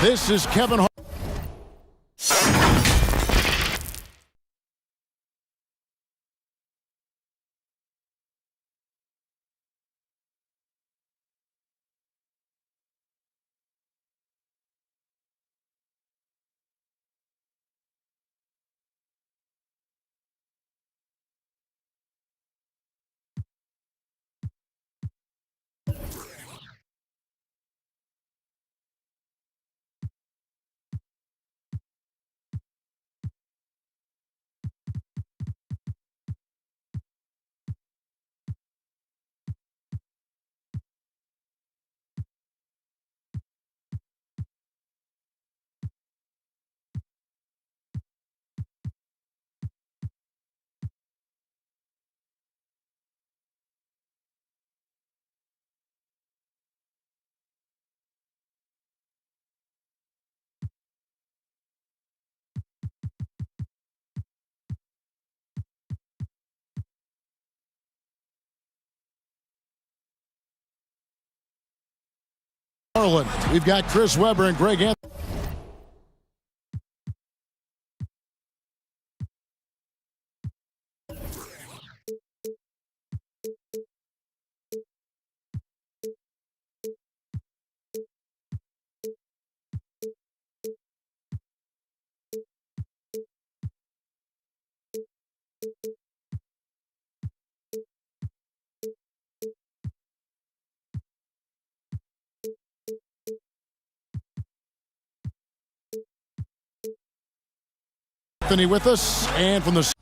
This is Kevin Hart. Marlin. We've got Chris Webber and Greg Anthony. With us, and from the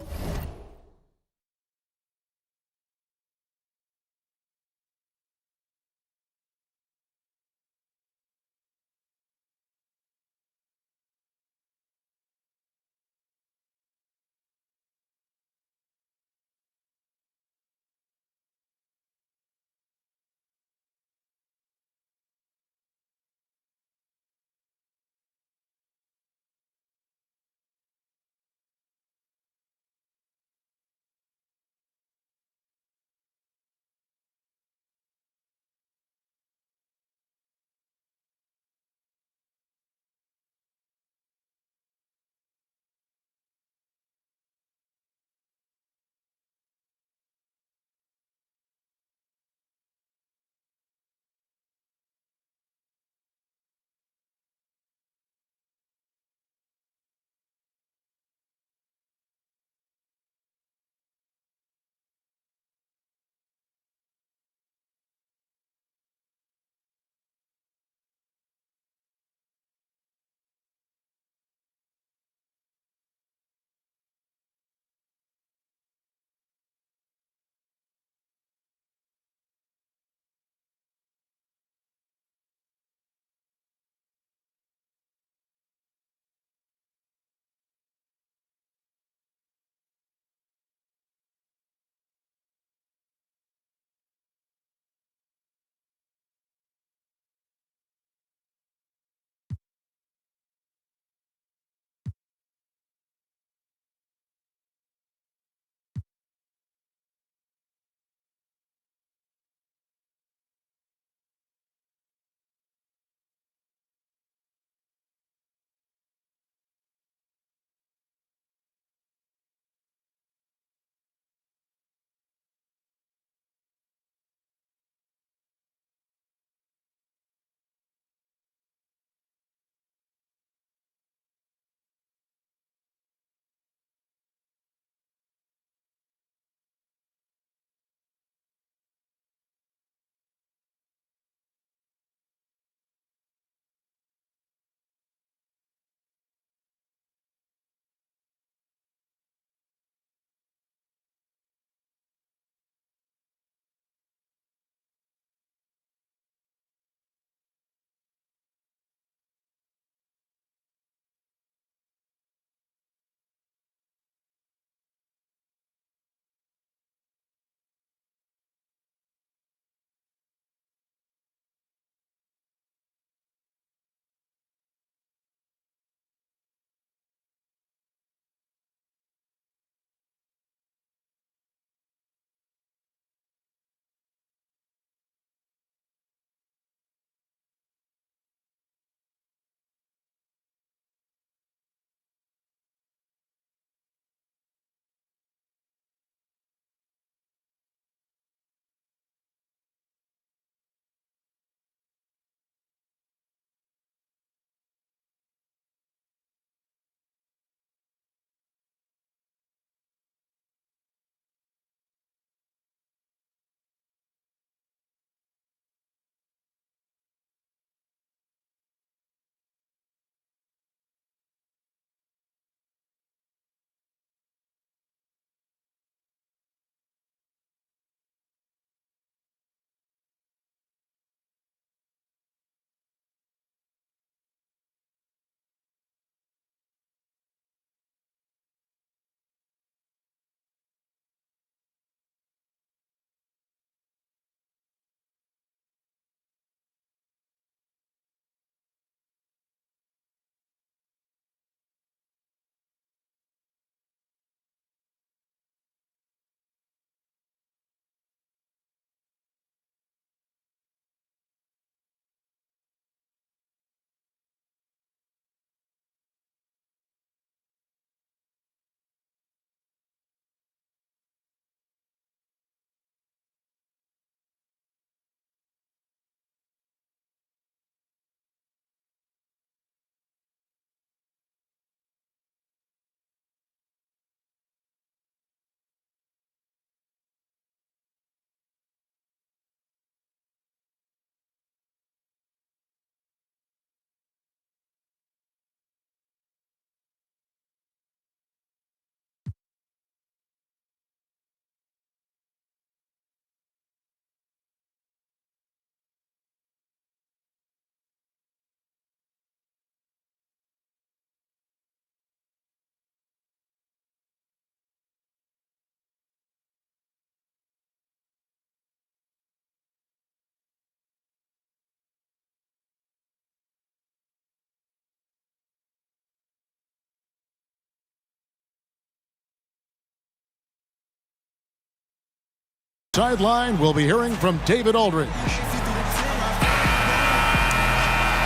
Sideline, we'll be hearing from David Aldridge.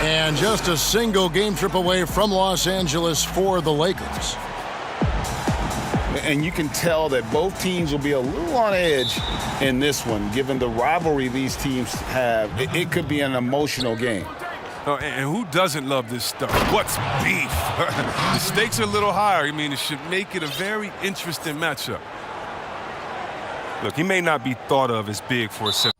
And just a single game trip away from Los Angeles for the Lakers. And you can tell that both teams will be a little on edge in this one, given the rivalry these teams have. It could be an emotional game. And who doesn't love this stuff? What's beef? The stakes are a little higher. I mean, it should make it a very interesting matchup. Look, he may not be thought of as big for a second.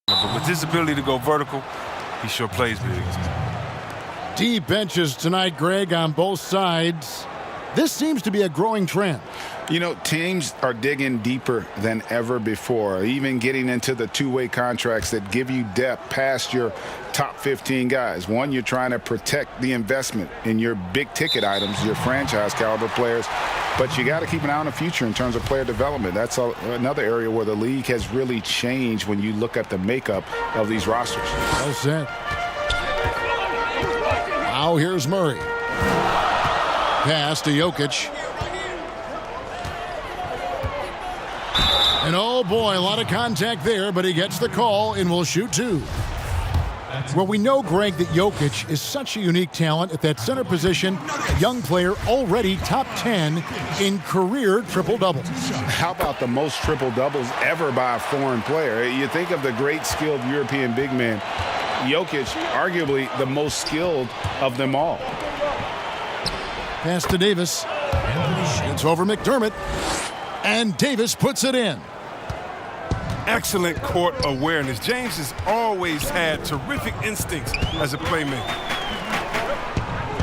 But with his ability to go vertical, he sure plays big. Deep benches tonight, Greg, on both sides. This seems to be a growing trend. You know, teams are digging deeper than ever before, even getting into the two-way contracts that give you depth past your top 15 guys. One, you're trying to protect the investment in your big-ticket items, your franchise-caliber players, but you got to keep an eye on the future in terms of player development. That's another area where the league has really changed when you look at the makeup of these rosters. Well said. Now here's Murray. Pass to Jokic. And oh boy, a lot of contact there, but he gets the call and will shoot two. Well, we know, Greg, that Jokic is such a unique talent at that center position. Young player, already top 10 in career triple-doubles. How about the most triple-doubles ever by a foreign player? You think of the great skilled European big man. Jokic, arguably the most skilled of them all. Pass to Davis. It's over McDermott. And Davis puts it in. Excellent court awareness. James has always had terrific instincts as a playmaker.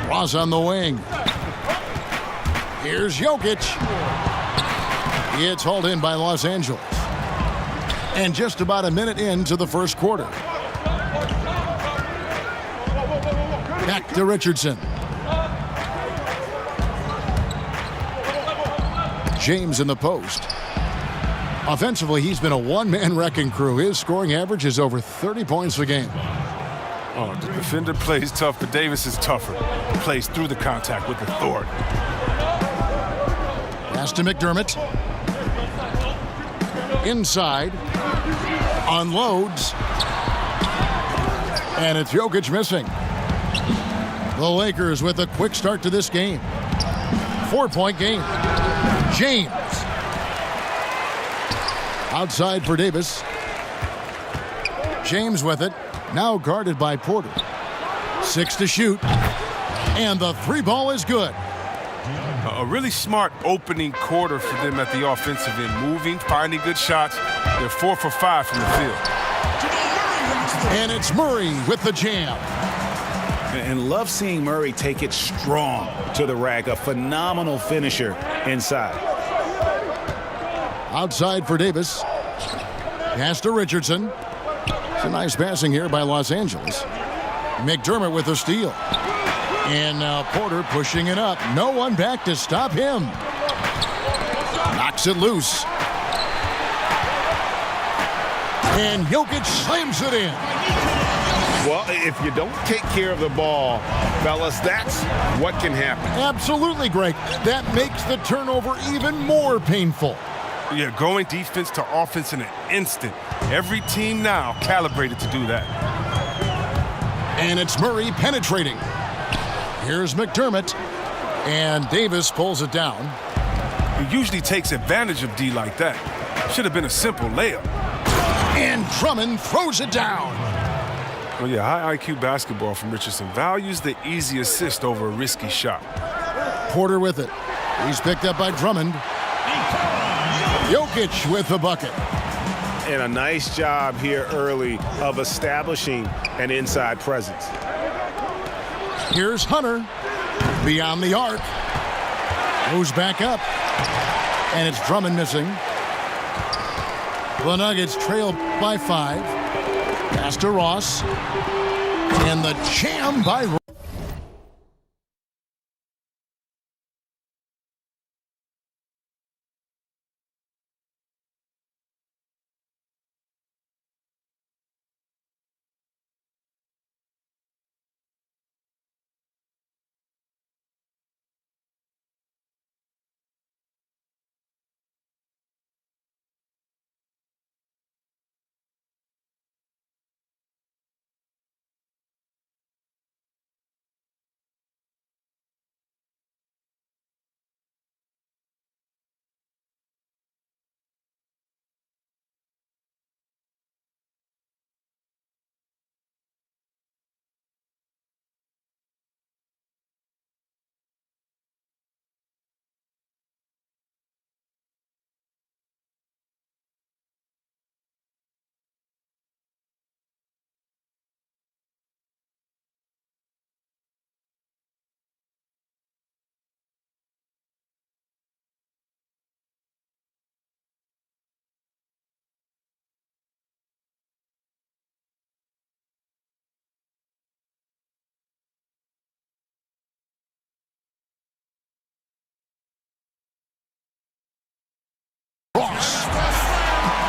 Ross on the wing. Here's Jokic. It's hauled in by Los Angeles. And just about a minute into the first quarter. Back to Richardson. James in the post. Offensively, he's been a one-man wrecking crew. His scoring average is over 30 points a game. Oh, the defender plays tough, but Davis is tougher. He plays through the contact with authority. Pass to McDermott. Inside. Unloads. And it's Jokic missing. The Lakers with a quick start to this game. 4-point game. James. Outside for Davis. James with it. Now guarded by Porter. 6 to shoot. And the three ball is good. A really smart opening quarter for them at the offensive end. Moving, finding good shots. They're 4 for 5 from the field. And it's Murray with the jam. And love seeing Murray take it strong to the rack. A phenomenal finisher inside. Outside for Davis. Pass to Richardson. It's a nice passing here by Los Angeles. McDermott with a steal. And now Porter pushing it up. No one back to stop him. Knocks it loose. And Jokic slams it in. Well, if you don't take care of the ball, fellas, that's what can happen. Absolutely, Greg. That makes the turnover even more painful. Yeah, going defense to offense in an instant. Every team now calibrated to do that. And it's Murray penetrating. Here's McDermott. And Davis pulls it down. He usually takes advantage of D like that. Should have been a simple layup. And Drummond throws it down. Well, yeah, high IQ basketball from Richardson. Values the easy assist over a risky shot. Porter with it. He's picked up by Drummond. Jokic with the bucket. And a nice job here early of establishing an inside presence. Here's Hunter. Beyond the arc. Goes back up. And it's Drummond missing. The Nuggets trail by 5. Pass to Ross. And the jam by Ross.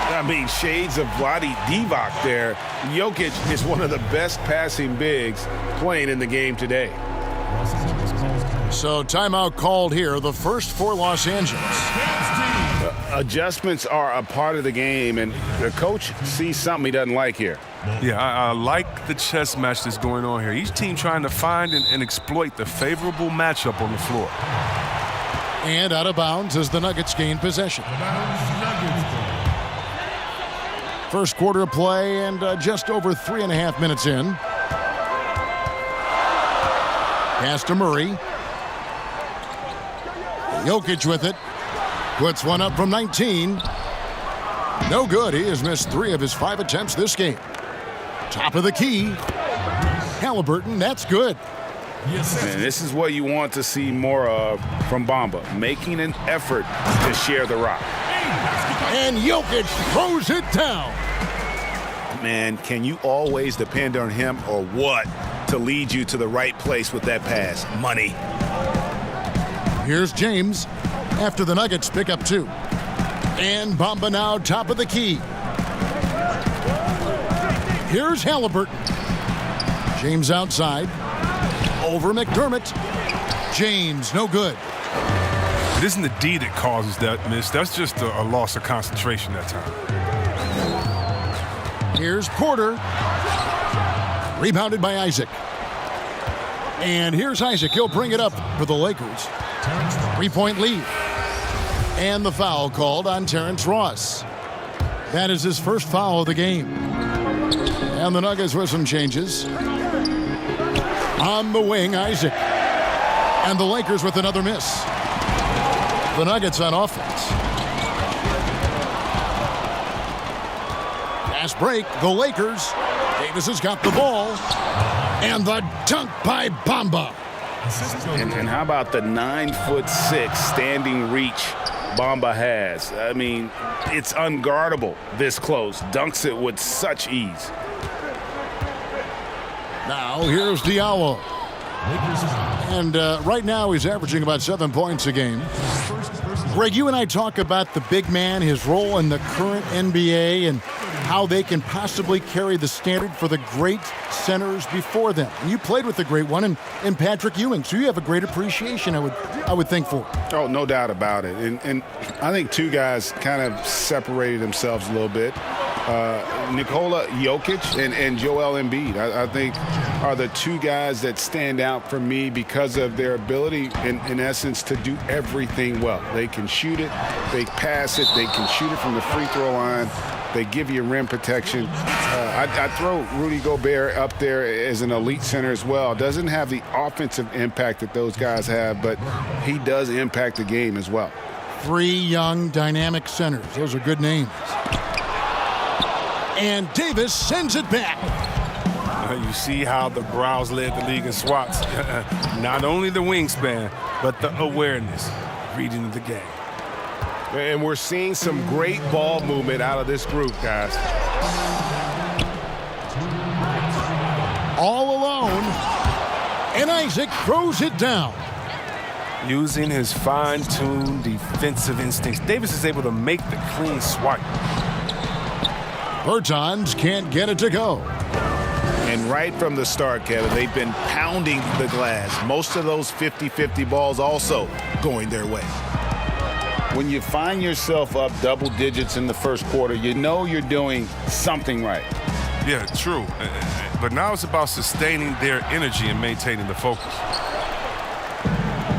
I mean, shades of Vlade Divac there. Jokic is one of the best passing bigs playing in the game today. So timeout called here, the first for Los Angeles. Adjustments are a part of the game, and the coach sees something he doesn't like here. Yeah, I like the chess match that's going on here. Each team trying to find and exploit the favorable matchup on the floor. And out of bounds as the Nuggets gain possession. First quarter of play and just over 3.5 minutes in. Pass to Murray. Jokic with it. Puts one up from 19. No good. He has missed 3 of his 5 attempts this game. Top of the key. Halliburton, that's good. And this is what you want to see more of from Bamba, making an effort to share the rock. And Jokic throws it down. Man, can you always depend on him or what to lead you to the right place with that pass? Money. Here's James after the Nuggets pick up 2. And Bamba now top of the key. Here's Halliburton. James outside. Over McDermott. James, no good. It isn't the D that causes that miss. That's just a loss of concentration that time. Here's Porter. Rebounded by Isaac. And here's Isaac. He'll bring it up for the Lakers. 3-point lead. And the foul called on Terrence Ross. That is his first foul of the game. And the Nuggets with some changes. On the wing, Isaac. And the Lakers with another miss. The Nuggets on offense. Fast break, the Lakers. Davis has got the ball. And the dunk by Bamba. And how about the 9'6" standing reach Bamba has? I mean, it's unguardable this close. Dunks it with such ease. Now here's Diallo. And right now he's averaging about 7 points a game. Greg, you and I talk about the big man, his role in the current NBA, and how they can possibly carry the standard for the great centers before them. And you played with the great one in Patrick Ewing, so you have a great appreciation, I would think, for. Oh, no doubt about it. And I think two guys kind of separated themselves a little bit. Nikola Jokic and Joel Embiid, I think, are the two guys that stand out for me because of their ability, in essence, to do everything well. They can shoot it, they pass it, they can shoot it from the free throw line. They give you rim protection. I'd throw Rudy Gobert up there as an elite center as well. Doesn't have the offensive impact that those guys have, but he does impact the game as well. 3 young, dynamic centers. Those are good names. And Davis sends it back. You see how the Browns led the league in swats. Not only the wingspan, but the awareness, reading the game. And we're seeing some great ball movement out of this group, guys. All alone, and Isaac throws it down. Using his fine-tuned defensive instincts, Davis is able to make the clean swipe. Bertans can't get it to go. And right from the start, Kevin, they've been pounding the glass. Most of those 50-50 balls also going their way. When you find yourself up double digits in the first quarter, you know you're doing something right. Yeah, true. But now it's about sustaining their energy and maintaining the focus.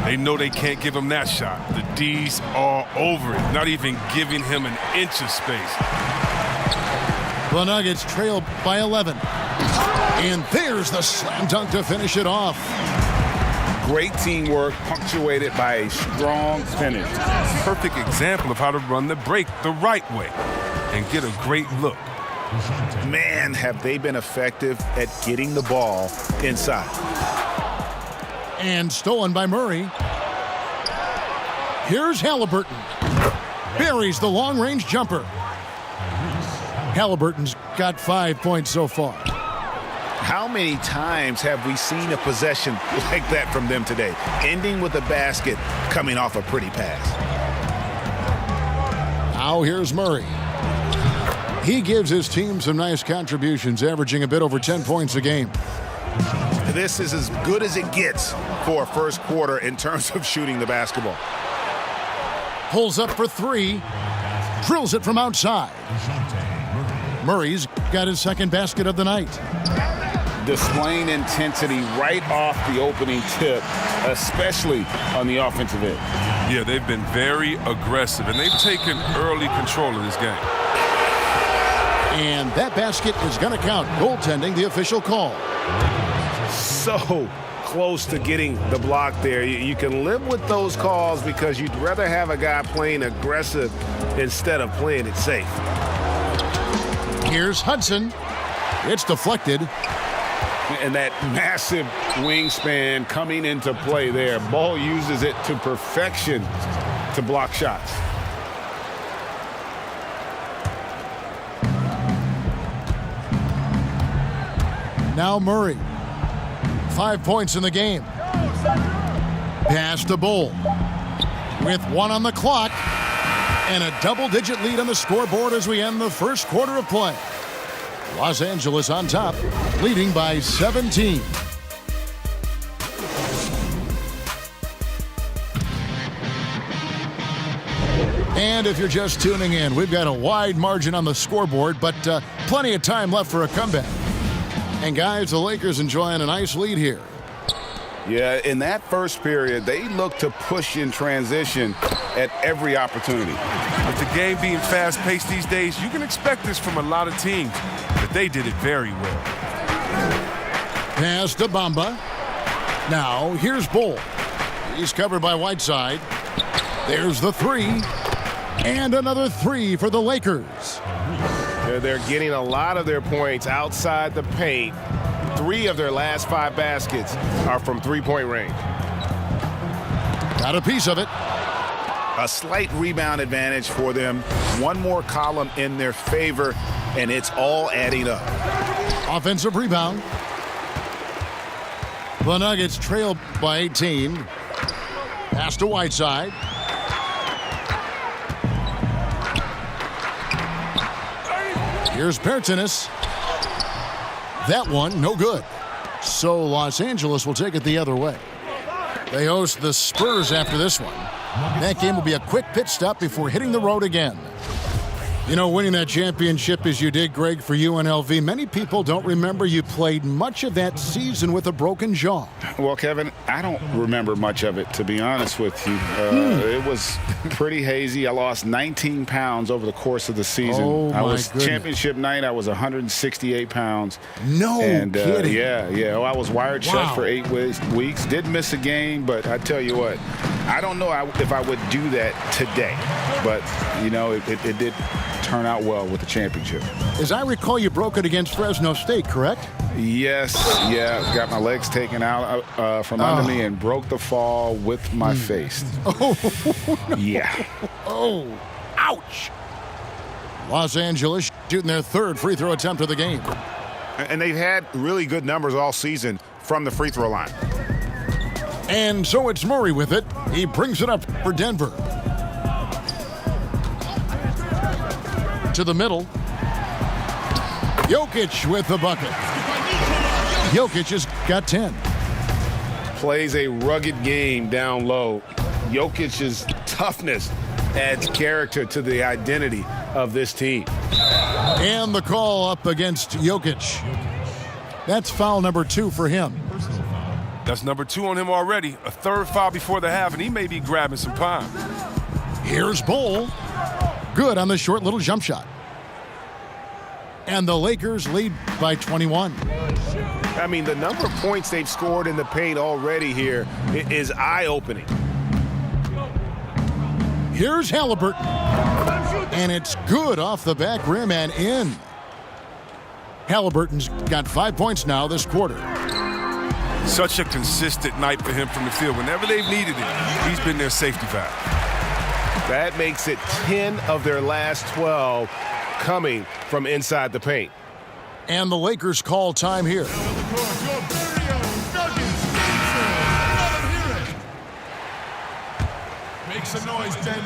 They know they can't give him that shot. The D's are over it, not even giving him an inch of space. The Nuggets trail by 11. And there's the slam dunk to finish it off. Great teamwork punctuated by a strong finish. Perfect example of how to run the break the right way and get a great look. Man, have they been effective at getting the ball inside. And stolen by Murray. Here's Halliburton. Buries the long-range jumper. Halliburton's got 5 points so far. How many times have we seen a possession like that from them today? Ending with a basket, coming off a pretty pass. Now here's Murray. He gives his team some nice contributions, averaging a bit over 10 points a game. This is as good as it gets for a first quarter in terms of shooting the basketball. Pulls up for 3. Drills it from outside. Murray's got his second basket of the night. Displaying intensity right off the opening tip, especially on the offensive end. Yeah, they've been very aggressive, and they've taken early control of this game. And that basket is going to count. Goaltending, the official call. So close to getting the block there. You can live with those calls because you'd rather have a guy playing aggressive instead of playing it safe. Here's Hudson. It's deflected. And that massive wingspan coming into play there. Ball uses it to perfection to block shots. Now Murray. 5 points in the game. Pass to Bull. With 1 on the clock. And a double-digit lead on the scoreboard as we end the first quarter of play. Los Angeles on top, leading by 17. And if you're just tuning in, we've got a wide margin on the scoreboard, but plenty of time left for a comeback. And guys, the Lakers enjoying a nice lead here. Yeah, in that first period, they look to push in transition at every opportunity. With the game being fast-paced these days, you can expect this from a lot of teams, but they did it very well. Pass to Bamba. Now, here's Bull. He's covered by Whiteside. There's the 3. And another 3 for the Lakers. They're getting a lot of their points outside the paint, 3 of their last 5 baskets are from three-point range. Got a piece of it. A slight rebound advantage for them. One more column in their favor, and it's all adding up. Offensive rebound. The Nuggets trail by 18. Pass to Whiteside. Here's Pertinis. That one, no good. So Los Angeles will take it the other way. They host the Spurs after this one. That game will be a quick pit stop before hitting the road again. You know, winning that championship as you did, Greg, for UNLV, many people don't remember you played much of that season with a broken jaw. Well, Kevin, I don't remember much of it, to be honest with you. It was pretty hazy. I lost 19 pounds over the course of the season. Oh, I my was goodness. championship night. I was 168 pounds. No kidding. Yeah. I was wired shut for 8 weeks. Did miss a game, but I tell you what, I don't know if I would do that today. But, you know, it did turn out well with the championship. As I recall, you broke it against Fresno State, correct? Yes, got my legs taken out from under me and broke the fall with my face. Oh, no. Yeah. Oh, ouch. Los Angeles shooting their 3rd free throw attempt of the game. And they've had really good numbers all season from the free throw line. And so it's Murray with it. He brings it up for Denver. To the middle. Jokic with the bucket. Jokic has got 10. Plays a rugged game down low. Jokic's toughness adds character to the identity of this team. And the call up against Jokic. That's foul number 2 for him. That's number 2 on him already. A 3rd foul before the half, and he may be grabbing some time. Here's Bol. Good on the short little jump shot. And the Lakers lead by 21. I mean, the number of points they've scored in the paint already here is eye-opening. Here's Halliburton. And it's good off the back rim and in. Halliburton's got 5 points now this quarter. Such a consistent night for him from the field. Whenever they've needed it, he's been their safety valve. That makes it 10 of their last 12 coming from inside the paint. And the Lakers call time here.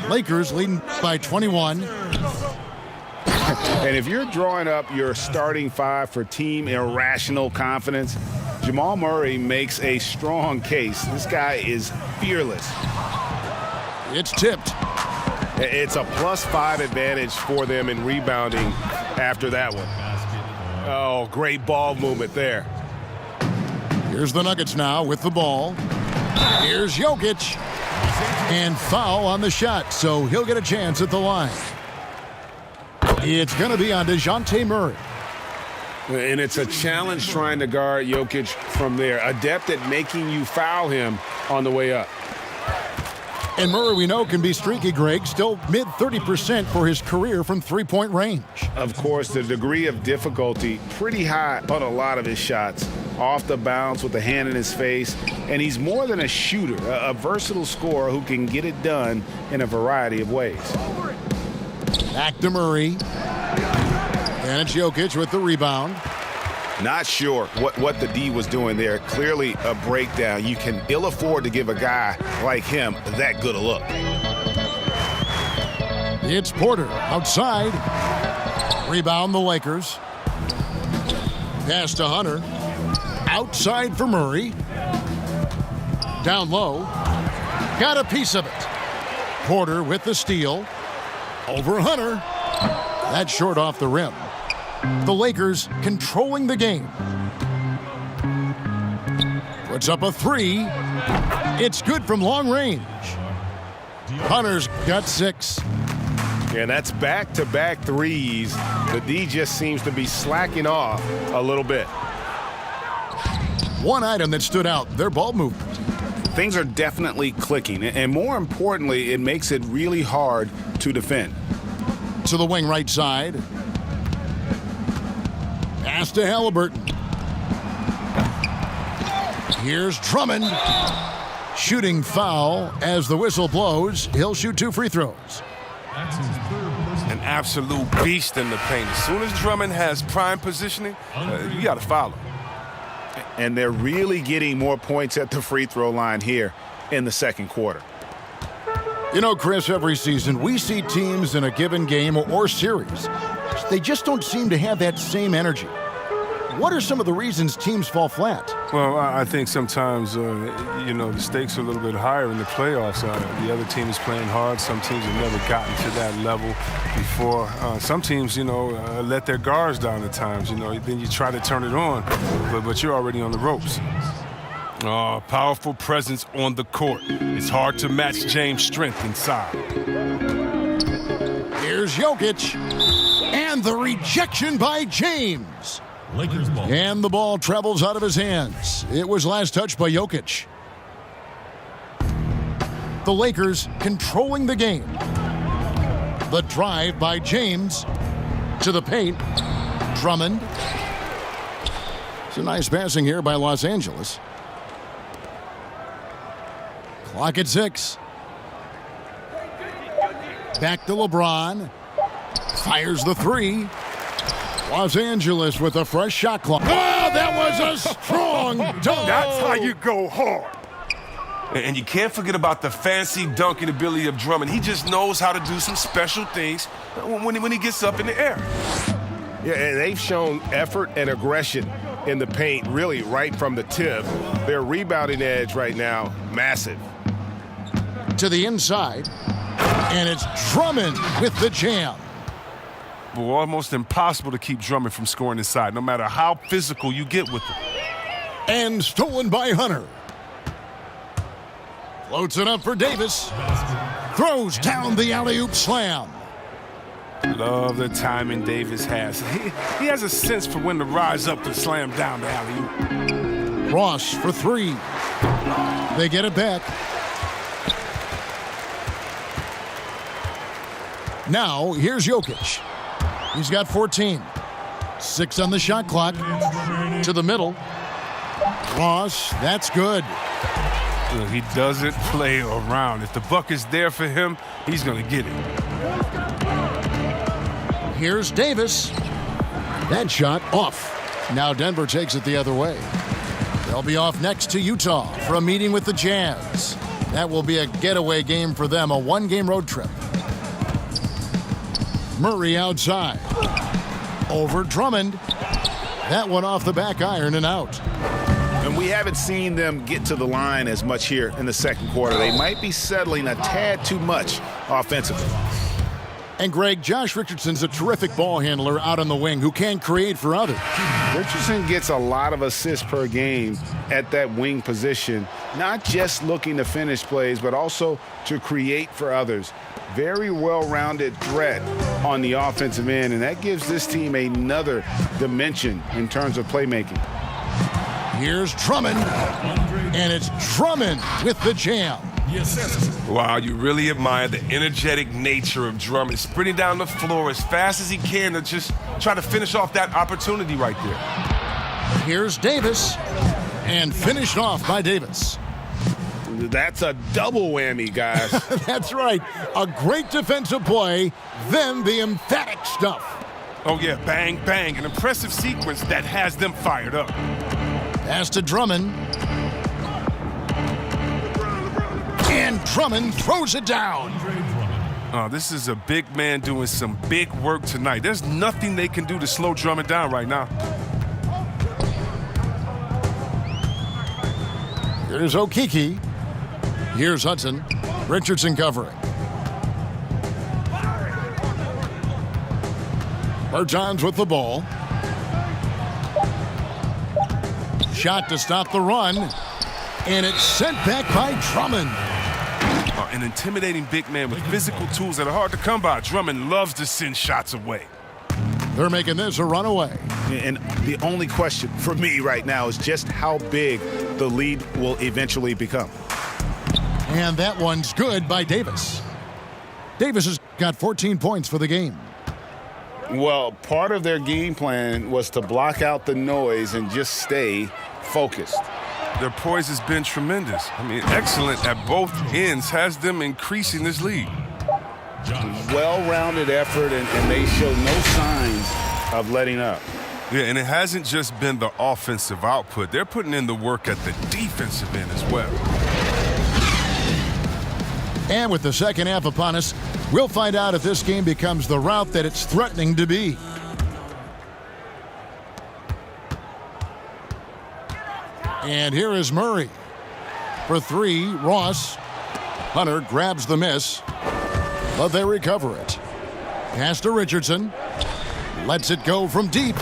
Lakers leading by 21. And if you're drawing up your starting 5 for team irrational confidence, Jamal Murray makes a strong case. This guy is fearless. It's tipped. It's a +5 advantage for them in rebounding after that one. Oh, great ball movement there. Here's the Nuggets now with the ball. Here's Jokic. And foul on the shot, so he'll get a chance at the line. It's going to be on DeJounte Murray. And it's a challenge trying to guard Jokic from there. Adept at making you foul him on the way up. And Murray, we know, can be streaky, Greg. Still mid-30% for his career from three-point range. Of course, the degree of difficulty pretty high on a lot of his shots. Off the bounce with a hand in his face. And he's more than a shooter, a versatile scorer who can get it done in a variety of ways. Back to Murray. And it's Jokic with the rebound. Not sure what the D was doing there. Clearly a breakdown. You can ill afford to give a guy like him that good a look. It's Porter outside. Rebound the Lakers. Pass to Hunter. Outside for Murray. Down low. Got a piece of it. Porter with the steal. Over Hunter. That's short off the rim. The Lakers controlling the game. Puts up a 3. It's good from long range. Hunter's got 6. And that's back-to-back threes. The D just seems to be slacking off a little bit. One item that stood out, their ball movement. Things are definitely clicking. And more importantly, it makes it really hard to defend. To the wing right side. Pass to Halliburton. Here's Drummond. Shooting foul as the whistle blows. He'll shoot 2 free throws. An absolute beast in the paint. As soon as Drummond has prime positioning, you got to foul him. And they're really getting more points at the free throw line here in the second quarter. You know, Chris, every season we see teams in a given game or series. They just don't seem to have that same energy. What are some of the reasons teams fall flat? Well, I think sometimes, the stakes are a little bit higher in the playoffs. The other team is playing hard. Some teams have never gotten to that level before. Some teams, let their guards down at times. Then you try to turn it on, but you're already on the ropes. Powerful presence on the court. It's hard to match James' strength inside. Here's Jokic. And the rejection by James. Lakers ball. And the ball travels out of his hands. It was last touched by Jokic. The Lakers controlling the game. The drive by James to the paint. Drummond. It's a nice passing here by Los Angeles. Clock at 6. Back to LeBron. Fires the 3. Los Angeles with a fresh shot clock. Oh, that was a strong dunk. That's how you go hard. And you can't forget about the fancy dunking ability of Drummond. He just knows how to do some special things when he gets up in the air. Yeah, and they've shown effort and aggression in the paint, really right from the tip. Their rebounding edge right now, massive. To the inside, and it's Drummond with the jam. But almost impossible to keep Drummond from scoring inside, no matter how physical you get with him. And stolen by Hunter. Floats it up for Davis. Throws down the alley-oop slam. Love the timing Davis has. He has a sense for when to rise up and slam down the alley-oop. Ross for 3. They get it back. Now, here's Jokic. He's got 14. 6 on the shot clock. To the middle. Ross, that's good. Look, he doesn't play around. If the buck is there for him, he's going to get it. Here's Davis. That shot off. Now Denver takes it the other way. They'll be off next to Utah for a meeting with the Jazz. That will be a getaway game for them, a 1-game road trip. Murray outside. Over Drummond. That one off the back iron and out. And we haven't seen them get to the line as much here in the second quarter. They might be settling a tad too much offensively. And Greg, Josh Richardson's a terrific ball handler out on the wing who can create for others. Richardson gets a lot of assists per game at that wing position, not just looking to finish plays, but also to create for others. Very well-rounded threat on the offensive end, and that gives this team another dimension in terms of playmaking. Here's Drummond, and it's Drummond with the jam. Wow, you really admire the energetic nature of Drummond, sprinting down the floor as fast as he can to just try to finish off that opportunity right there. Here's Davis, and finished off by Davis. That's a double whammy, guys. That's right. A great defensive play, then the emphatic stuff. Oh, yeah, bang, bang. An impressive sequence that has them fired up. Pass to Drummond. And Drummond throws it down. This is a big man doing some big work tonight. There's nothing they can do to slow Drummond down right now. Here's Okeke. Here's Hudson. Richardson covering. Bertans with the ball. Shot to stop the run. And it's sent back by Drummond. An intimidating big man with physical tools that are hard to come by. Drummond loves to send shots away. They're making this a runaway. And the only question for me right now is just how big the lead will eventually become. And that one's good by Davis. Davis has got 14 points for the game. Well, part of their game plan was to block out the noise and just stay focused. Their poise has been tremendous. I mean, excellent at both ends has them increasing this lead. Well-rounded effort, and they show no signs of letting up. Yeah, and it hasn't just been the offensive output. They're putting in the work at the defensive end as well. And with the second half upon us, we'll find out if this game becomes the rout that it's threatening to be. And here is Murray. For three, Ross. Hunter grabs the miss, but they recover it. Pass to Richardson. Lets it go from deep.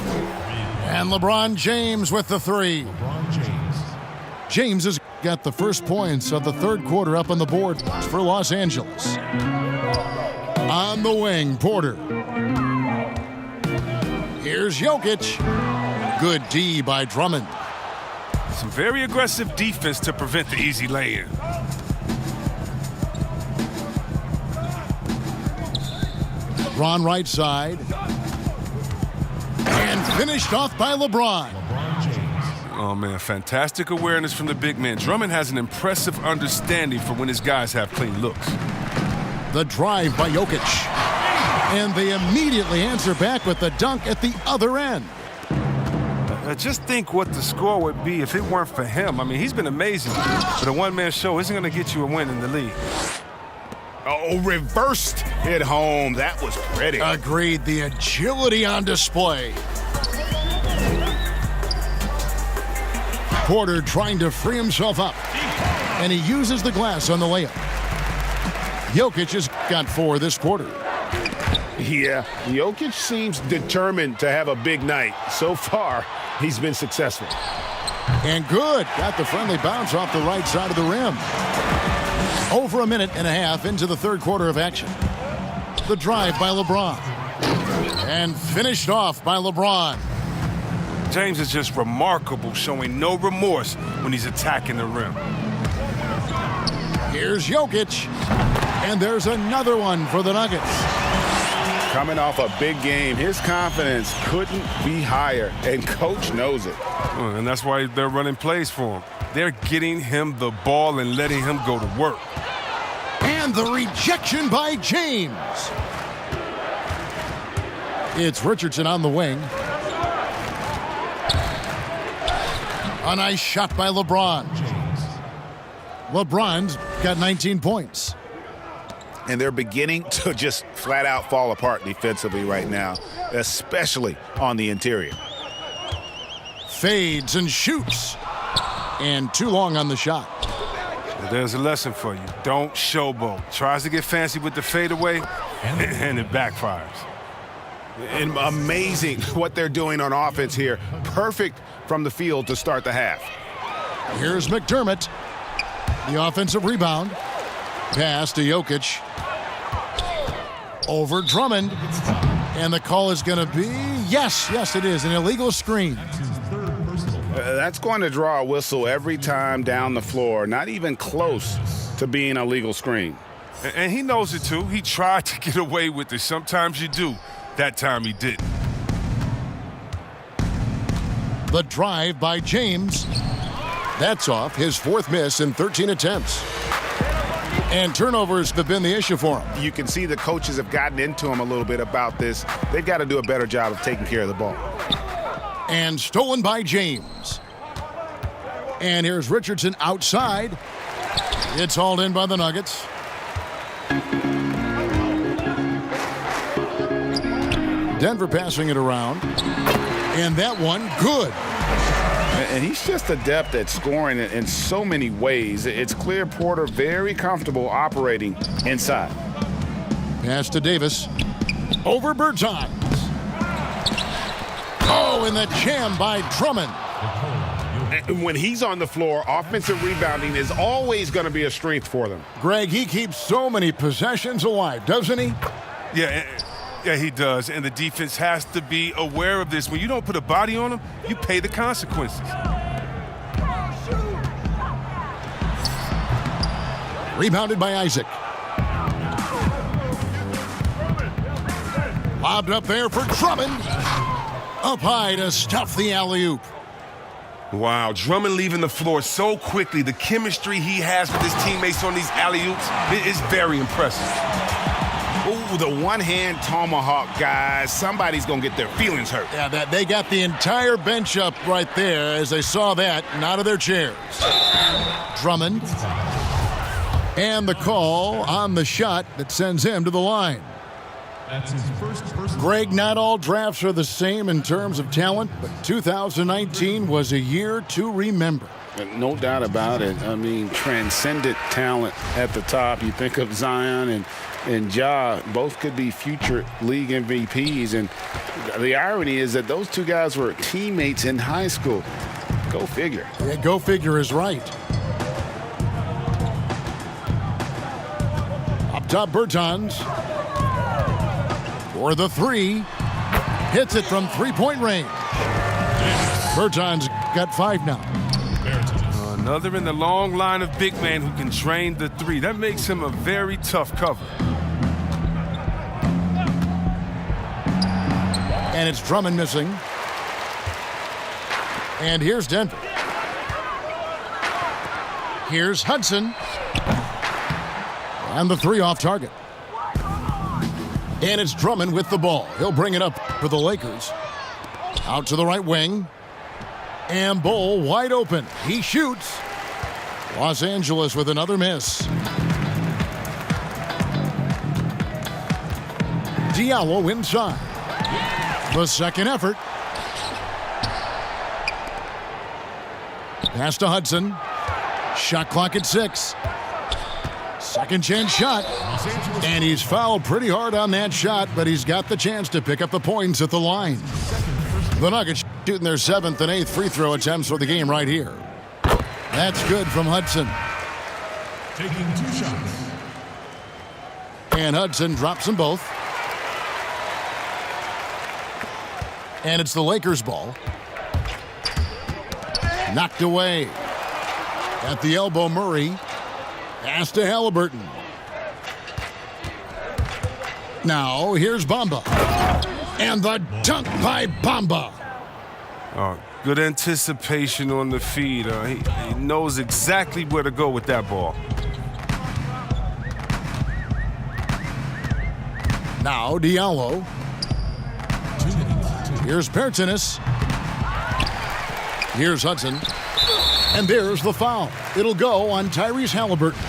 And LeBron James with the three. James has got the first points of the third quarter up on the board for Los Angeles. On the wing, Porter. Here's Jokic. Good D by Drummond. Some very aggressive defense to prevent the easy lay-in. LeBron right side. And finished off by LeBron. Oh, man, fantastic awareness from the big man. Drummond has an impressive understanding for when his guys have clean looks. The drive by Jokic. And they immediately answer back with the dunk at the other end. Just think what the score would be if it weren't for him. I mean, he's been amazing, but a one-man show isn't going to get you a win in the league. Oh, reversed hit home. That was pretty. Agreed. The agility on display. Porter trying to free himself up. And he uses the glass on the layup. Jokic has got 4 this quarter. Yeah, Jokic seems determined to have a big night. So far, he's been successful. And good. Got the friendly bounce off the right side of the rim. Over a minute and a half into the third quarter of action. The drive by LeBron. And finished off by LeBron. James is just remarkable, showing no remorse when he's attacking the rim. Here's Jokic. And there's another one for the Nuggets. Coming off a big game, his confidence couldn't be higher, and coach knows it. And that's why they're running plays for him. They're getting him the ball and letting him go to work. And the rejection by James. It's Richardson on the wing. A nice shot by LeBron. LeBron's got 19 points. And they're beginning to just flat out fall apart defensively right now, especially on the interior. Fades and shoots. And too long on the shot. There's a lesson for you. Don't showboat. Tries to get fancy with the fadeaway, and it backfires. And amazing what they're doing on offense here. Perfect from the field to start the half. Here's McDermott. The offensive rebound. Pass to Jokic. Over Drummond. And the call is going to be, yes, it is, an illegal screen. That's going to draw a whistle every time down the floor. Not even close to being a legal screen. And he knows it, too. He tried to get away with it. Sometimes you do. That time he didn't. The drive by James. That's off, his 4th miss in 13 attempts. And turnovers have been the issue for him. You can see the coaches have gotten into him a little bit about this. They've got to do a better job of taking care of the ball. And stolen by James. And here's Richardson outside. It's hauled in by the Nuggets. Denver passing it around. And that one, good. And he's just adept at scoring in so many ways. It's clear Porter very comfortable operating inside. Pass to Davis. Over Bertans. Oh, and the jam by Drummond. And when he's on the floor, offensive rebounding is always going to be a strength for them. Greg, he keeps so many possessions alive, doesn't he? Yeah, he does. And the defense has to be aware of this. When you don't put a body on him, you pay the consequences. Rebounded by Isaac. Lobbed up there for Drummond. Up high to stuff the alley-oop. Wow, Drummond leaving the floor so quickly. The chemistry he has with his teammates on these alley-oops is very impressive. Ooh, the one-hand tomahawk, guys. Somebody's going to get their feelings hurt. Yeah, they got the entire bench up right there as they saw that and out of their chairs. Drummond. And the call on the shot that sends him to the line. That's his first personal. Greg, not all drafts are the same in terms of talent, but 2019 was a year to remember. No doubt about it. I mean, transcendent talent at the top. You think of Zion and Ja, both could be future league MVPs. And the irony is that those two guys were teammates in high school. Go figure. Yeah, go figure is right. Up top, Bertans. For the three. Hits it from three-point range. Bertans got 5 now. Another in the long line of big men who can drain the three. That makes him a very tough cover. And it's Drummond missing. And here's Denver. Here's Hudson. And the three off target. And it's Drummond with the ball. He'll bring it up for the Lakers. Out to the right wing. And Bol wide open. He shoots. Los Angeles with another miss. Diallo inside. The second effort. Pass to Hudson. Shot clock at 6. Second chance shot. And he's fouled pretty hard on that shot, but he's got the chance to pick up the points at the line. The Nuggets shooting their 7th and 8th free throw attempts for the game right here. That's good from Hudson. Taking 2 shots. And Hudson drops them both. And it's the Lakers' ball. Knocked away. At the elbow, Murray. Pass to Halliburton. Now, here's Bamba. And the dunk by Bamba. Good anticipation on the feed. He knows exactly where to go with that ball. Now, Diallo. Here's Bertans. Here's Hudson. And there's the foul. It'll go on Tyrese Halliburton.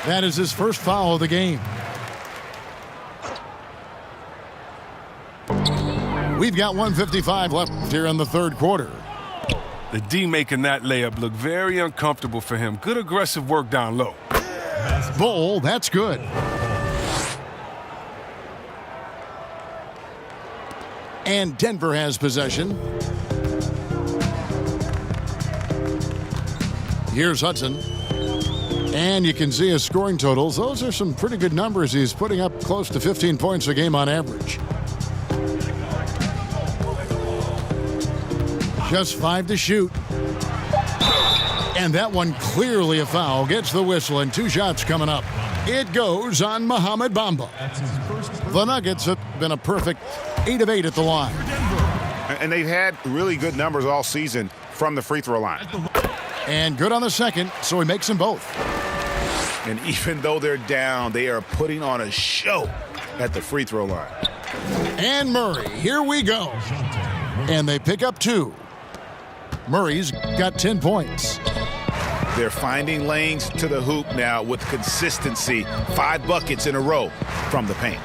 That is his first foul of the game. We've got 1:55 left here in the third quarter. The D making that layup look very uncomfortable for him. Good aggressive work down low. Bol, that's good. And Denver has possession. Here's Hudson. And you can see his scoring totals. Those are some pretty good numbers. He's putting up close to 15 points a game on average. Just 5 to shoot. And that one clearly a foul. Gets the whistle and 2 shots coming up. It goes on Mohamed Bamba. The Nuggets have been a perfect 8 of 8 at the line. And they've had really good numbers all season from the free throw line. And good on the second, so he makes them both. And even though they're down, they are putting on a show at the free throw line. And Murray, here we go. And they pick up 2. Murray's got 10 points. They're finding lanes to the hoop now with consistency. 5 buckets in a row from the paint.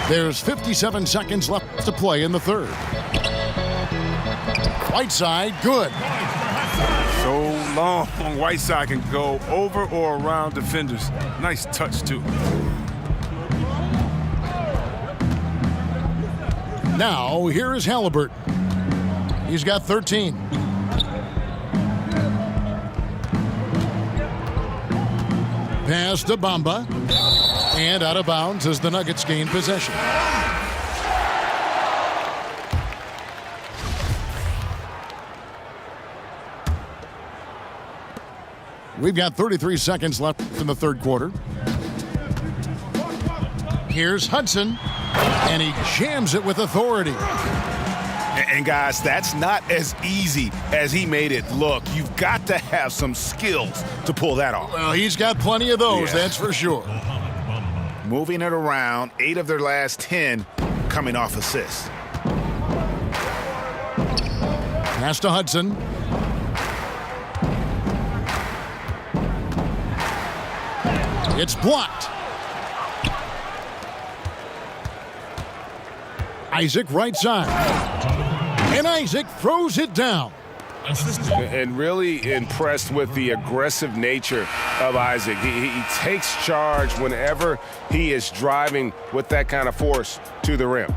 There's 57 seconds left to play in the third. Whiteside, good. So long, Whiteside can go over or around defenders. Nice touch, too. Now, here is Halliburton. He's got 13. Pass to Bamba. And out of bounds as the Nuggets gain possession. We've got 33 seconds left in the third quarter. Here's Hudson. And he jams it with authority. And guys, that's not as easy as he made it look. You've got to have some skills to pull that off. Well, he's got plenty of those, that's for sure. Moving it around, 8 of their last 10 coming off assists. Pass to Hudson. It's blocked. Isaac right side. And Isaac throws it down. And really impressed with the aggressive nature of Isaac. He takes charge whenever he is driving with that kind of force to the rim.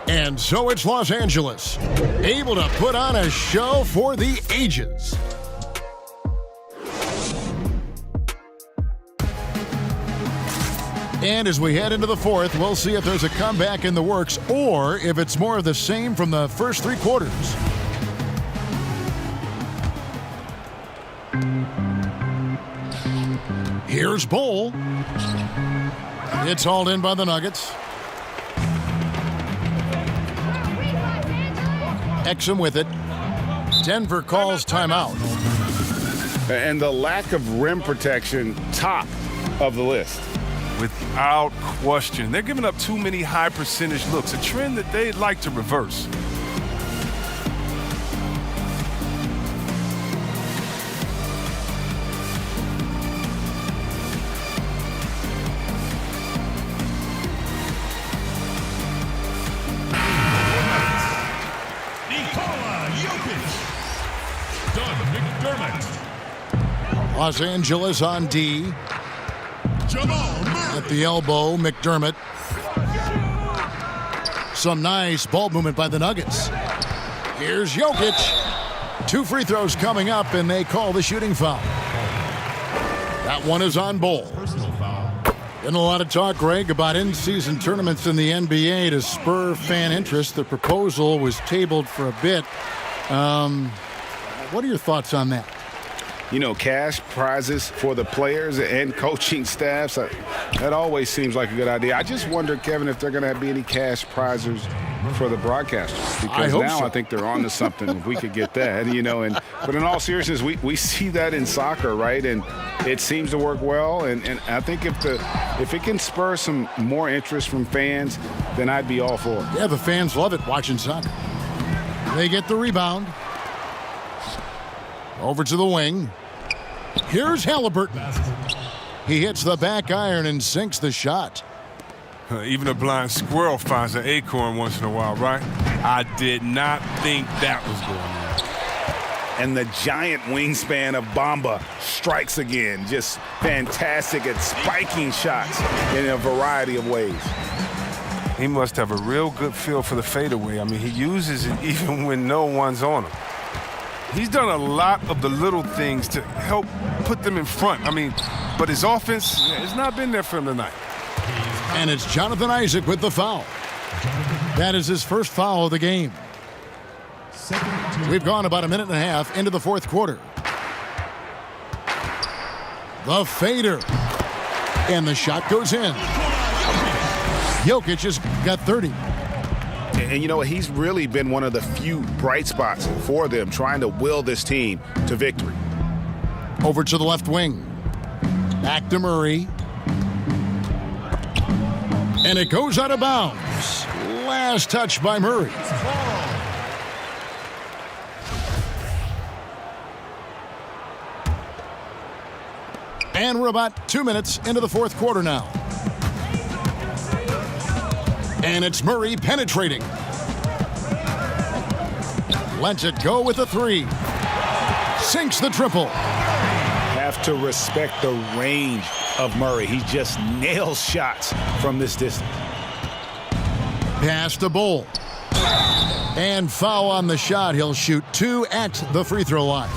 And so it's Los Angeles, able to put on a show for the ages. And as we head into the fourth, we'll see if there's a comeback in the works or if it's more of the same from the first 3 quarters. Here's Bol. It's hauled in by the Nuggets. Exum with it. Denver calls timeout. And the lack of rim protection, top of the list. Without question. They're giving up too many high percentage looks, a trend that they'd like to reverse. Nikola Jokic. Doug McDermott. Los Angeles on D. Jamal Murray. At the elbow, McDermott. Some nice ball movement by the Nuggets. Here's Jokic. 2 free throws coming up, and they call the shooting foul. That one is on Bol. Personal foul. Been a lot of talk, Greg, about in-season tournaments in the NBA to spur fan interest. The proposal was tabled for a bit. What are your thoughts on that? You know, cash prizes for the players and coaching staffs, that always seems like a good idea. I just wonder, Kevin, if they're going to be any cash prizes for the broadcasters. Because now I think they're on to something if we could get that, you know. But in all seriousness, we see that in soccer, right? And it seems to work well. And I think if it can spur some more interest from fans, then I'd be all for it. Yeah, the fans love it watching soccer. They get the rebound. Over to the wing. Here's Halliburton. He hits the back iron and sinks the shot. Even a blind squirrel finds an acorn once in a while, right? I did not think that was going on. And the giant wingspan of Bamba strikes again. Just fantastic at spiking shots in a variety of ways. He must have a real good feel for the fadeaway. I mean, he uses it even when no one's on him. He's done a lot of the little things to help put them in front. I mean, but his offense has not been there for him tonight. And it's Jonathan Isaac with the foul. That is his first foul of the game. We've gone about a minute and a half into the fourth quarter. The fader. And the shot goes in. Jokic has got 30. And you know what? He's really been one of the few bright spots for them, trying to will this team to victory. Over to the left wing. Back to Murray. And it goes out of bounds. Last touch by Murray. And we're about 2 minutes into the fourth quarter now. And it's Murray penetrating. Lets it go with a 3. Sinks the triple. Have to respect the range of Murray. He just nails shots from this distance. Pass to Bol. And foul on the shot. He'll shoot 2 at the free throw line.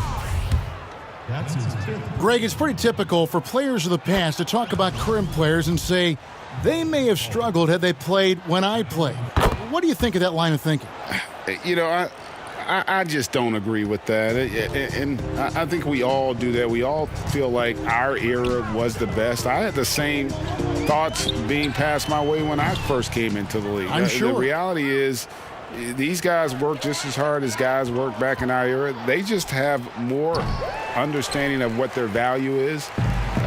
That's his 5th. Greg, it's pretty typical for players of the past to talk about current players and say they may have struggled had they played when I played. What do you think of that line of thinking? You know, I just don't agree with that. And I think we all do that. We all feel like our era was the best. I had the same thoughts being passed my way when I first came into the league. I'm sure. The reality is these guys work just as hard as guys work back in our era. They just have more understanding of what their value is.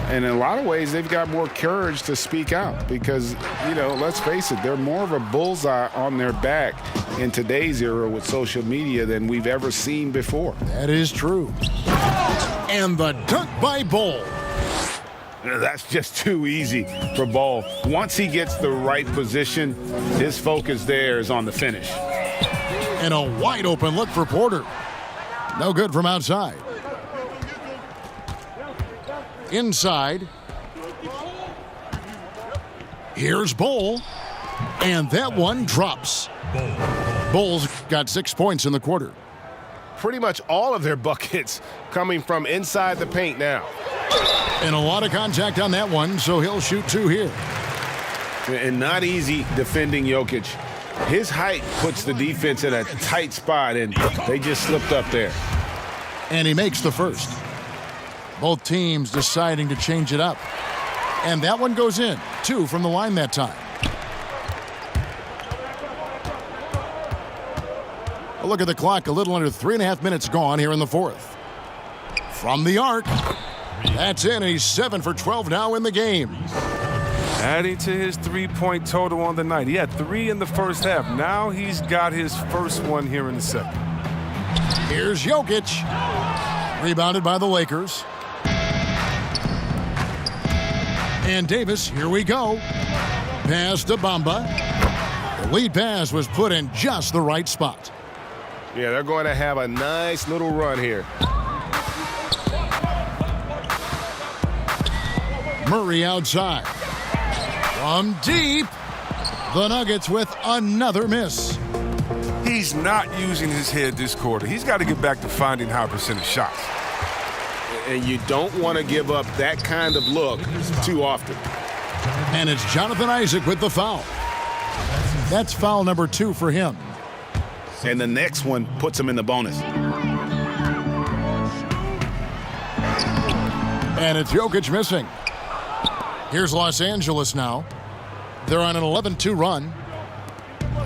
And in a lot of ways, they've got more courage to speak out because, let's face it, they're more of a bullseye on their back in today's era with social media than we've ever seen before. That is true. And the dunk by Bol. That's just too easy for Bol. Once he gets the right position, his focus there is on the finish. And a wide open look for Porter. No good from outside. Inside. Here's Bol. And that one drops. Bol's got 6 points in the quarter. Pretty much all of their buckets coming from inside the paint now. And a lot of contact on that one, so he'll shoot 2 here. And not easy defending Jokic. His height puts the defense in a tight spot, and they just slipped up there. And he makes the first. Both teams deciding to change it up. And that one goes in. 2 from the line that time. A look at the clock. A little under 3.5 minutes gone here in the fourth. From the arc. That's in. He's 7 for 12 now in the game. Adding to his 3-point total on the night. He had 3 in the first half. Now he's got his first one here in the second. Here's Jokic. Rebounded by the Lakers. And Davis, here we go. Pass to Bamba. The lead pass was put in just the right spot. Yeah, they're going to have a nice little run here. Murray outside. From deep, the Nuggets with another miss. He's not using his head this quarter. He's got to get back to finding high percentage shots. And you don't want to give up that kind of look too often. And it's Jonathan Isaac with the foul. That's foul number 2 for him. And the next one puts him in the bonus. And it's Jokic missing. Here's Los Angeles now. They're on an 11-2 run.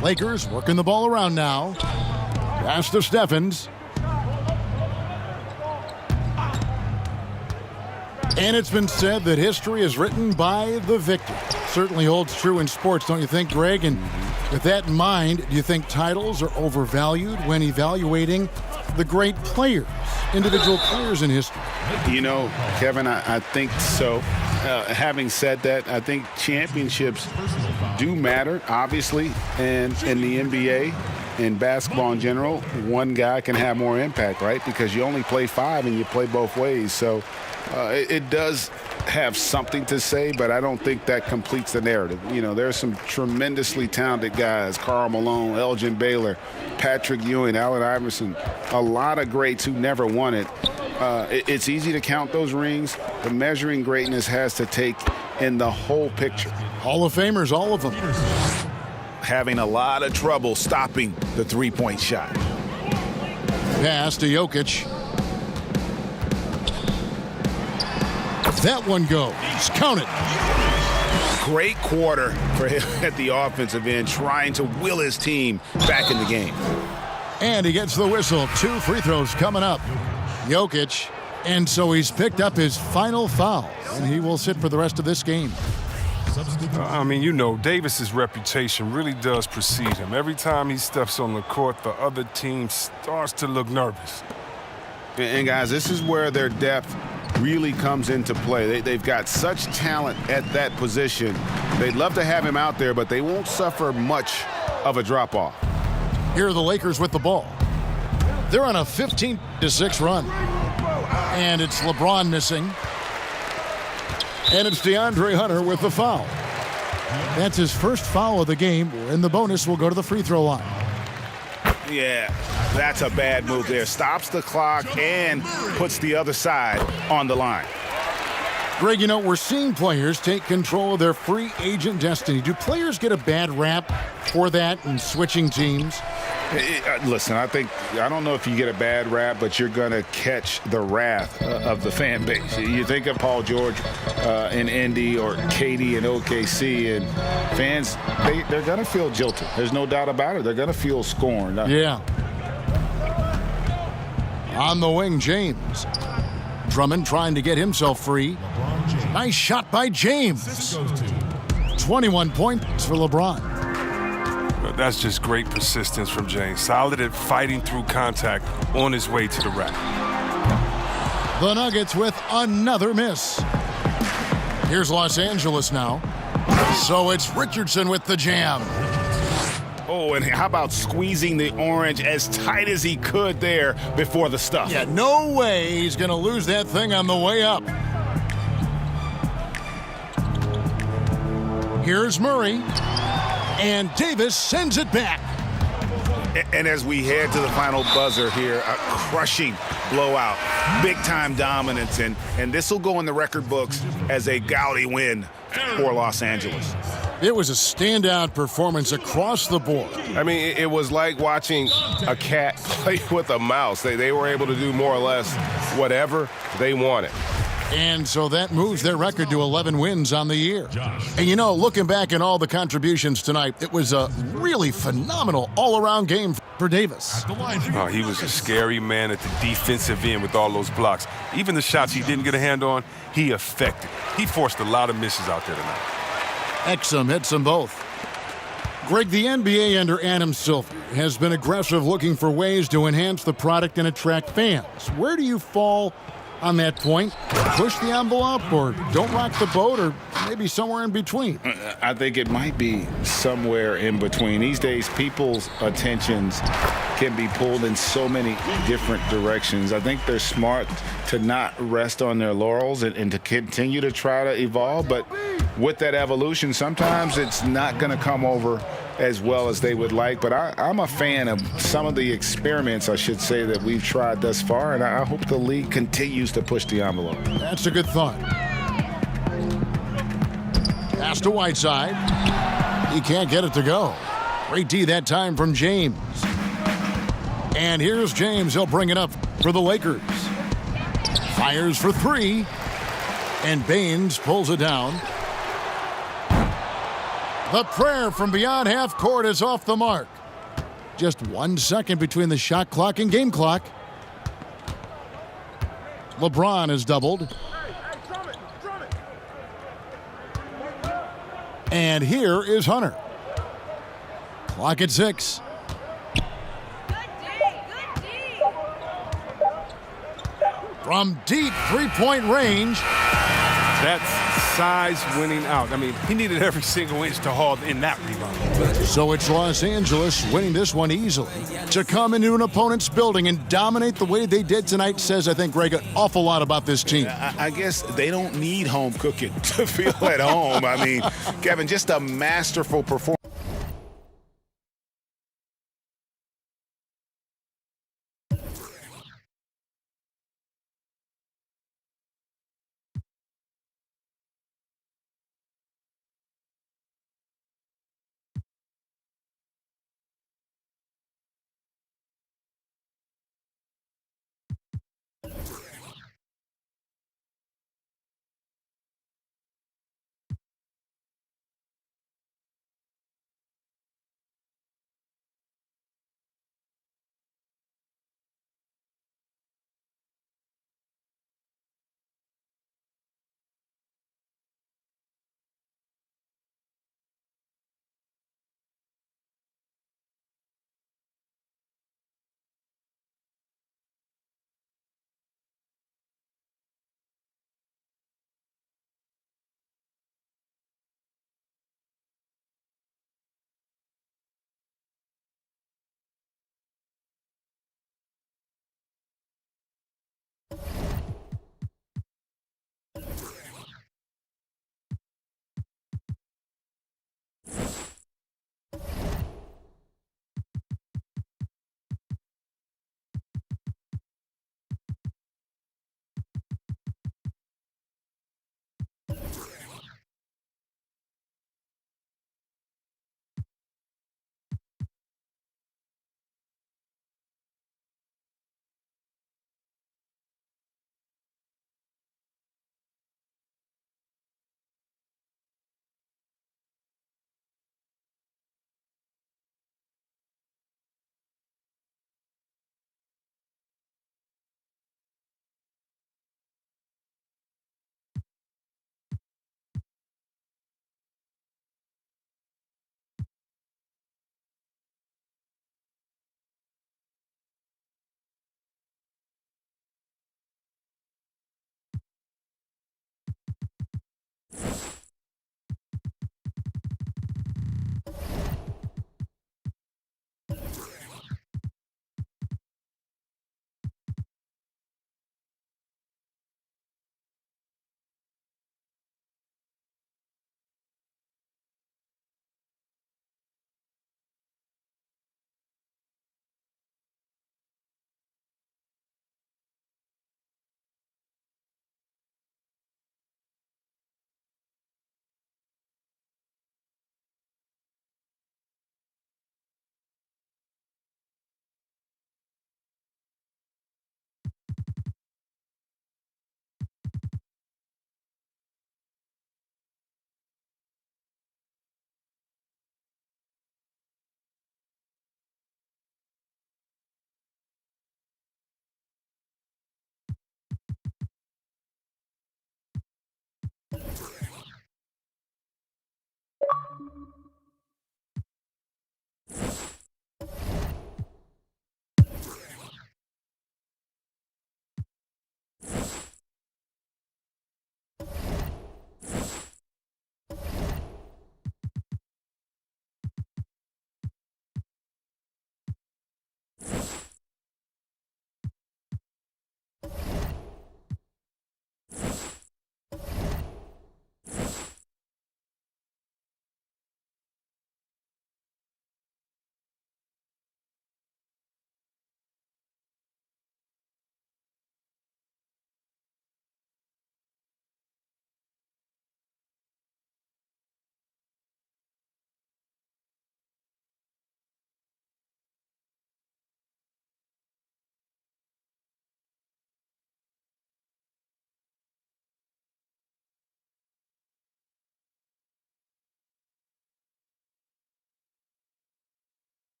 Lakers working the ball around now. Pass to Steffens. And it's been said that history is written by the victor. Certainly holds true in sports, don't you think, Greg? And with that in mind, do you think titles are overvalued when evaluating the great players, individual players in history? Kevin, I think so. Having said that, I think championships do matter, obviously, and in the NBA and basketball in general, one guy can have more impact, right? Because you only play 5 and you play both ways. So it does have something to say, but I don't think that completes the narrative. There's some tremendously talented guys, Karl Malone, Elgin Baylor, Patrick Ewing, Allen Iverson, a lot of greats who never won it. It's easy to count those rings. The measuring greatness has to take in the whole picture. Hall of Famers, all of them. Having a lot of trouble stopping the three-point shot. Pass to Jokic. That one goes. Count it. Great quarter for him at the offensive end, trying to will his team back in the game. And he gets the whistle. 2 free throws coming up. Jokic. And so he's picked up his final foul, and he will sit for the rest of this game. Davis's reputation really does precede him. Every time he steps on the court, the other team starts to look nervous. And guys, this is where their depth really comes into play. They've got such talent at that position. They'd love to have him out there, but they won't suffer much of a drop-off. Here are the Lakers with the ball. They're on a 15-6 run. And it's LeBron missing. And it's DeAndre Hunter with the foul. That's his first foul of the game, and the bonus will go to the free throw line. Yeah, that's a bad move there. Stops the clock and puts the other side on the line. Greg, we're seeing players take control of their free agent destiny. Do players get a bad rap for that and switching teams? Listen, I don't know if you get a bad rap, but you're going to catch the wrath of the fan base. You think of Paul George in Indy or KD in OKC, and fans, they're going to feel jilted. There's no doubt about it. They're going to feel scorned. Yeah. On the wing, James. Drummond trying to get himself free. Nice shot by James. 21 points for LeBron. That's just great persistence from James. Solid at fighting through contact on his way to the rack. The Nuggets with another miss. Here's Los Angeles now. So it's Richardson with the jam. Oh, and how about squeezing the orange as tight as he could there before the stuff? Yeah, no way he's going to lose that thing on the way up. Here's Murray. And Davis sends it back. And as we head to the final buzzer here, a crushing blowout, big-time dominance, and this will go in the record books as a gaudy win for Los Angeles. It was a standout performance across the board. I mean, it was like watching a cat play with a mouse. They were able to do more or less whatever they wanted. And so that moves their record to 11 wins on the year. And you know, looking back at all the contributions tonight, it was a really phenomenal all-around game for Davis. Oh, he was a scary man at the defensive end with all those blocks. Even the shots he didn't get a hand on, he affected. He forced a lot of misses out there tonight. Exum hits them both. Greg, the NBA under Adam Silver has been aggressive looking for ways to enhance the product and attract fans. Where do you fall on that point? Push the envelope or don't rock the boat, or maybe somewhere in between? I think it might be somewhere in between. These days, people's attentions can be pulled in so many different directions. I think they're smart to not rest on their laurels and to continue to try to evolve. But with that evolution, sometimes it's not going to come over as well as they would like. But I'm a fan of some of the experiments, I should say, that we've tried thus far, and I hope the league continues to push the envelope. That's a good thought. Pass to Whiteside. He can't get it to go. Great D that time from James. And here's James. He'll bring it up for the Lakers. Fires for three. And Baines pulls it down. The prayer from beyond half court is off the mark. Just 1 second between the shot clock and game clock. LeBron is doubled. And here is Hunter. Clock at 6. From deep three-point range. That's size winning out. I mean, he needed every single inch to haul in that rebound. So it's Los Angeles winning this one easily. To come into an opponent's building and dominate the way they did tonight says, I think, Greg, an awful lot about this team. I guess they don't need home cooking to feel at home. I mean, Kevin, just a masterful performance.